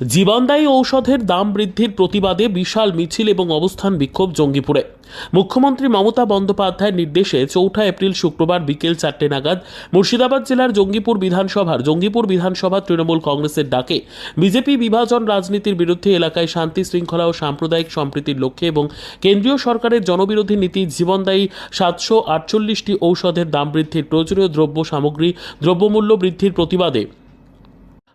জীবনদায়ী ঔষধের দাম বৃদ্ধির প্রতিবাদে বিশাল মিছিল এবং অবস্থান বিক্ষোভ জঙ্গিপুরে। মুখ্যমন্ত্রী মমতা বন্দ্যোপাধ্যায়ের নির্দেশে 4 এপ্রিল শুক্রবার বিকেল 4টে নাগাদ মুর্শিদাবাদ জেলার জঙ্গিপুর বিধানসভা তৃণমূল কংগ্রেসের ডাকে বিজেপি বিভাজন রাজনীতির বিরুদ্ধে এলাকায় শান্তি শৃঙ্খলা ও সাম্প্রদায়িক সম্প্রীতির লক্ষ্যে এবং কেন্দ্রীয় সরকারের জনবিরোধী নীতি জীবনদায়ী 748টি ঔষধের দাম বৃদ্ধির প্রয়োজনীয় দ্রব্য সামগ্রী দ্রব্যমূল্য বৃদ্ধির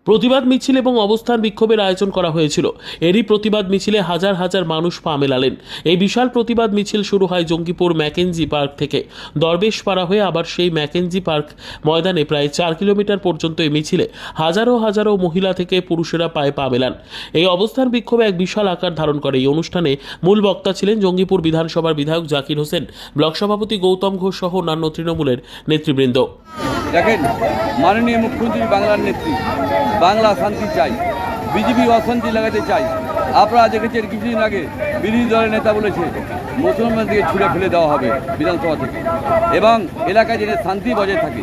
প্রতিবাদ মিছিল এবং অবস্থান বিক্ষোভের আয়োজন করা হয়েছিল। এরই প্রতিবাদ মিছিলে হাজার হাজার মানুষ পা মেলালেন। এই বিশাল প্রতিবাদ মিছিল শুরু হয় জঙ্গিপুর ম্যাকেঞ্জি পার্ক থেকে। দরবেশপাড়া হয়ে আবার সেই ম্যাকেঞ্জি পার্ক ময়দানে প্রায় 4 কিলোমিটার পর্যন্ত এই মিছিলে হাজারো হাজারো মহিলা থেকে পুরুষেরা পায়ে পা মেলান। এই অবস্থান বিক্ষোভে এক বিশাল আকার ধারণ করে। এই অনুষ্ঠানে মূল বক্তা ছিলেন জঙ্গিপুর বিধানসভার বিধায়ক জাকির হোসেন, ব্লক সভাপতি গৌতম ঘোষ সহ অন্যান্য তৃণমূলের নেতৃবৃন্দ। দেখেন, মাননীয় মুখ্যমন্ত্রী বাংলার নেত্রী, বাংলা শান্তি চাই, বিজেপি অশান্তি লাগাতে চাই। আপনারা দেখেছেন কিছুদিন আগে বিরোধী দলের নেতা বলেছে মুসলমানদেরকে ছুড়ে ফেলে দেওয়া হবে বিধানসভা থেকে, এবং এলাকায় যেন শান্তি বজায় থাকে।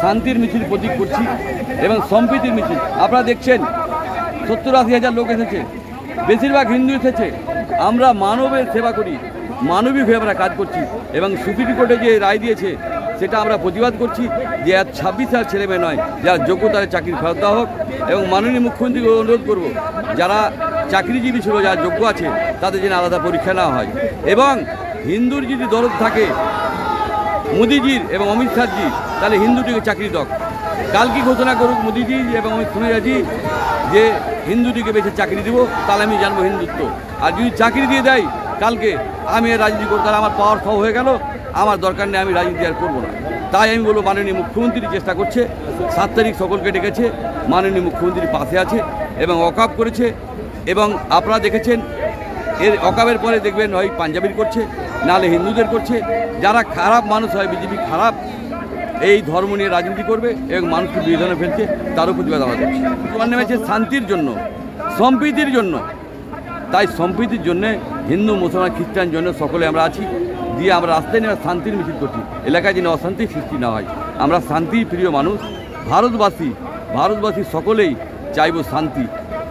শান্তির মিছিল প্রতীক করছি এবং সম্প্রীতির মিছিল। আপনারা দেখছেন 70-80 হাজার লোক এসেছে, বেশিরভাগ হিন্দু এসেছে। আমরা মানবের সেবা করি, মানবিক হয়ে আমরা কাজ করছি এবং সুপ্রিম কোর্টে যে রায় দিয়েছে সেটা আমরা প্রতিবাদ করছি যে 26 হাজার ছেলেমেয়ে নয়, যারা যোগ্য তাদের চাকরি ফেরত দেওয়া হোক। এবং মাননীয় মুখ্যমন্ত্রীকে অনুরোধ করব, যারা চাকরিজীবী ছিল, যারা যোগ্য আছে, তাদের যেন আলাদা পরীক্ষা নেওয়া হয়। এবং হিন্দুর যদি দরদ থাকে মোদিজির এবং অমিত শাহজি, তাহলে হিন্দুটিকে চাকরি দাও। কালকে ঘোষণা করুক মোদিজি এবং অমিত শাহজি যে হিন্দুটিকে বেশি চাকরি দেবো, তাহলে আমি জানবো হিন্দুত্ব। আর যদি চাকরি দিয়ে দেয় কালকে, আমি রাজনীতি করবো, তাহলে আমার পাওয়ার সব হয়ে গেল, আমার দরকার নেই, আমি রাজনীতি আর করবো না। তাই আমি বলবো, মাননীয় মুখ্যমন্ত্রী চেষ্টা করছে, 7 তারিখ সকলকে ডেকেছে, মাননীয় মুখ্যমন্ত্রীর পাশে আছে এবং ওয়াকআপ করেছে। এবং আপনারা দেখেছেন এর ওয়াকআপের পরে দেখবেন হয় পাঞ্জাবির করছে, নাহলে হিন্দুদের করছে। যারা খারাপ মানুষ হয়, বিজেপি খারাপ, এই ধর্ম নিয়ে রাজনীতি করবে এবং মানুষকে বিভাজনে ফেলছে, তারও প্রতিবাদ আমরা করছি। নেমেছে শান্তির জন্য, সম্প্রীতির জন্য। তাই সম্প্রীতির জন্যে হিন্দু মুসলমান খ্রিস্টান জন্য সকলে আমরা আছি, দিয়ে আমরা রাস্তায় নেমে শান্তির মিছিল করছি। এলাকায় যেন অশান্তির সৃষ্টি না হয়। আমরা শান্তি প্রিয় মানুষ, ভারতবাসী সকলেই চাইব শান্তি,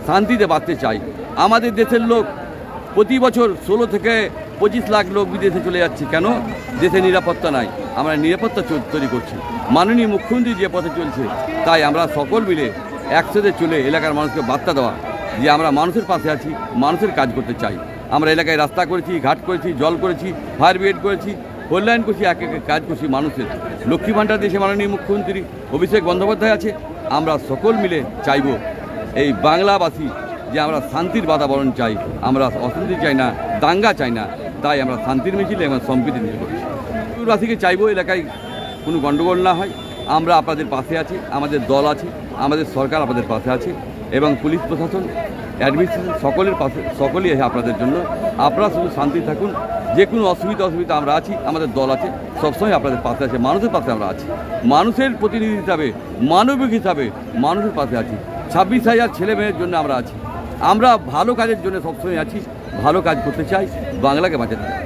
শান্তিতে বাঁচতে চাই। আমাদের দেশের লোক প্রতি বছর 16 থেকে 25 লাখ লোক বিদেশে চলে যাচ্ছে। কেন? দেশে নিরাপত্তা নাই। আমরা নিরাপত্তা তৈরি করছি। মাননীয় মুখ্যমন্ত্রী যে পথে চলছে, তাই আমরা সকল মিলে একসাথে চলে এলাকার মানুষকে বার্তা দেওয়া যে আমরা মানুষের পাশে আছি, মানুষের কাজ করতে চাই। আমরা এলাকায় রাস্তা করেছি, ঘাট করেছি, জল করেছি, ফায়ার ব্রিগেড করেছি, কল্যাণ করছি, এক এক কাজ করছি মানুষের। লক্ষ্মী ভাণ্ডার দেশে মাননীয় মুখ্যমন্ত্রী অভিষেক বন্দ্যোপাধ্যায় আছে। আমরা সকল মিলে চাইব এই বাংলাবাসী যে আমরা শান্তির বাতাবরণ চাই, আমরা অশান্তি চাই না, দাঙ্গা চাই না। তাই আমরা শান্তির মিছিল এবং সম্প্রীতির মিছিল করছি। রাশিকে চাইব এলাকায় কোনো গণ্ডগোল না হয়। আমরা আপনাদের পাশে আছি, আমাদের দল আছে, আমাদের সরকার আপনাদের পাশে আছে এবং পুলিশ প্রশাসন, অ্যাডমিনিস্ট্রেশন সকলের পাশে, সকলেই আছে আপনাদের জন্য। আপনারা শুধু শান্তি থাকুন। যে কোনো অসুবিধা আমরা আছি, আমাদের দল আছে, সবসময় আপনাদের পাশে আছে, মানুষের পাশে আমরা আছি। মানুষের প্রতিনিধি হিসাবে, মানবিক হিসাবে মানুষের পাশে আছি। 26 হাজার ছেলে মেয়ের জন্য আমরা আছি। আমরা ভালো কাজের জন্য সবসময় আছি, ভালো কাজ করতে চাই, বাংলাকে বাঁচাতে চাই।